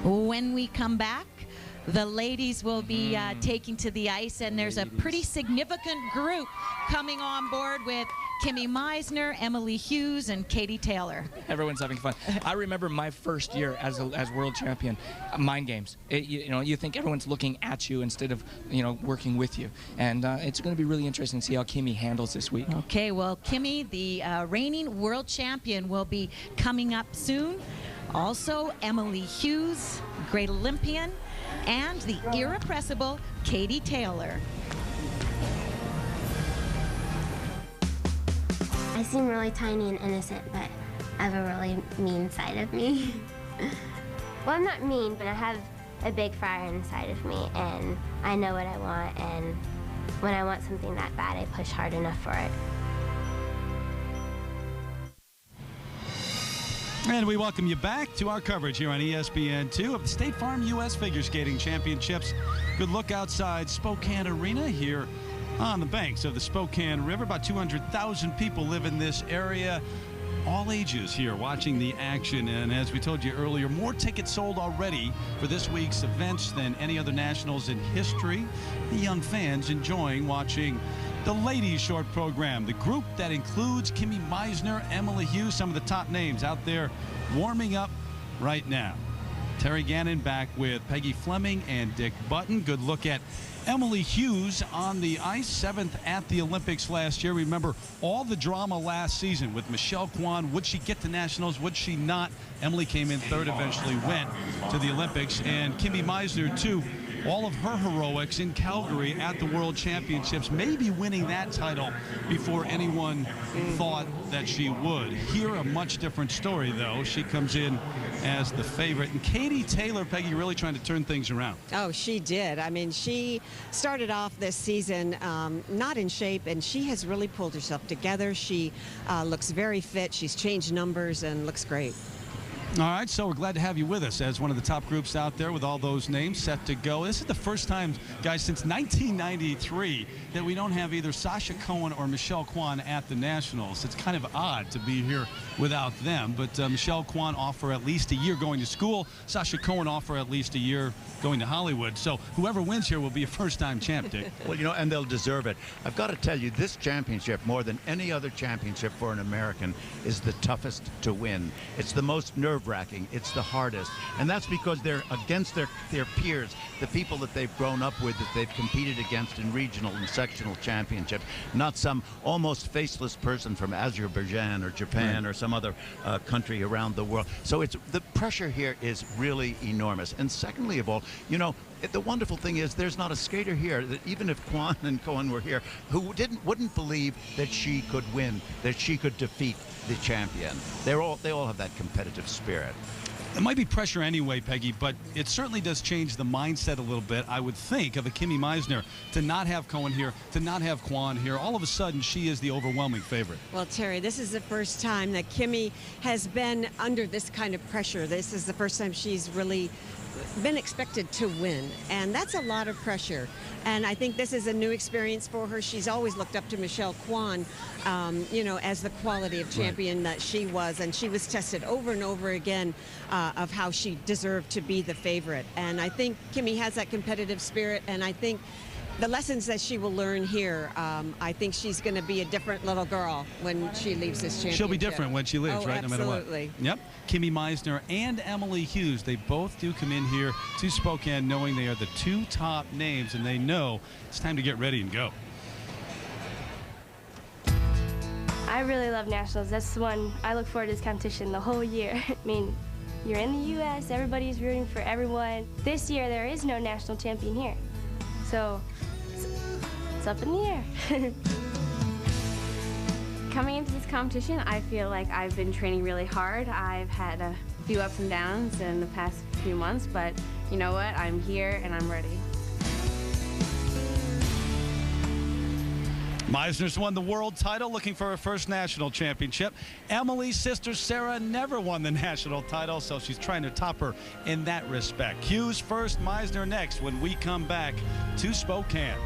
When we come back, the ladies will be taking to the ice, and there's a pretty significant group coming on board with Kimmy Meisner, Emily Hughes, and Katie Taylor. Everyone's having fun. I remember my first year as world champion, mind games. You think everyone's looking at you instead of working with you, and it's going to be really interesting to see how Kimmy handles this week. Okay, well, Kimmy, the reigning world champion, will be coming up soon. Also, Emily Hughes, great Olympian, and the irrepressible Katie Taylor. I seem really tiny and innocent, but I have a really mean side of me. Well, I'm not mean, but I have a big fire inside of me, and I know what I want, and when I want something that bad, I push hard enough for it. And we welcome you back to our coverage here on ESPN2 of the State Farm U.S. Figure Skating Championships. Good look outside Spokane Arena here on the banks of the Spokane River. About 200,000 people live in this area. All ages here watching the action. And as we told you earlier, more tickets sold already for this week's events than any other nationals in history. The young fans enjoying watching the ladies short program, the group that includes Kimmy Meisner, Emily Hughes, some of the top names out there warming up right now. Terry Gannon back with Peggy Fleming and Dick Button. Good look at Emily Hughes on the ice, 7th at the Olympics last year. Remember all the drama last season with Michelle Kwan. Would she get to nationals? Would she not? Emily came in 3rd, eventually went to the Olympics. And Kimmy Meisner, too. All of her heroics in Calgary at the World Championships, maybe winning that title before anyone thought that she would. Here, a much different story, though. She comes in as the favorite. And Katie Taylor, Peggy, really trying to turn things around. Oh, she did. I mean, she started off this season not in shape, and she has really pulled herself together. She looks very fit. She's changed numbers and looks great. All right, so we're glad to have you with us as one of the top groups out there with all those names set to go. This is the first time, guys, since 1993 that we don't have either Sasha Cohen or Michelle Kwan at the Nationals. It's kind of odd to be here without them, but Michelle Kwan off for at least a year going to school. Sasha Cohen off for at least a year going to Hollywood. So whoever wins here will be a first-time champ, Dick. Well, and they'll deserve it. I've got to tell you, this championship, more than any other championship for an American, is the toughest to win. It's the most nerve-wracking. It's the hardest. And that's because they're against their peers, the people that they've grown up with, that they've competed against in regional and sectional championships, not some almost faceless person from Azerbaijan or Japan or some other country around the world. So the pressure here is really enormous. And secondly of all, the wonderful thing is there's not a skater here that even if Kwan and Cohen were here who wouldn't believe that she could win, that she could defeat the champion. They all have that competitive spirit. It might be pressure anyway, Peggy, but it certainly does change the mindset a little bit, I would think, of a Kimmy Meisner to not have Cohen here, to not have Kwan here. All of a sudden, she is the overwhelming favorite. Well, Terry, this is the first time that Kimmy has been under this kind of pressure. This is the first time she's really been expected to win, and that's a lot of pressure. And I think this is a new experience for her. She's always looked up to Michelle Kwan, as the quality of champion that she was, and she was tested over and over again of how she deserved to be the favorite. And I think Kimmy has that competitive spirit, and I think the lessons that she will learn here, I think she's going to be a different little girl when she leaves this championship. She'll be different when she leaves, right? Absolutely. No matter what. Yep. Kimmy Meisner and Emily Hughes, they both do come in here to Spokane knowing they are the two top names, and they know it's time to get ready and go. I really love nationals. That's the one I look forward to this competition the whole year. I mean, you're in the U.S., everybody's rooting for everyone. This year, there is no national champion here. So it's up in the air. Coming into this competition, I feel like I've been training really hard. I've had a few ups and downs in the past few months, but you know what? I'm here and I'm ready. Meisner's won the world title, looking for her first national championship. Emily's sister Sarah never won the national title, so she's trying to top her in that respect. Hughes first, Meisner next when we come back to Spokane.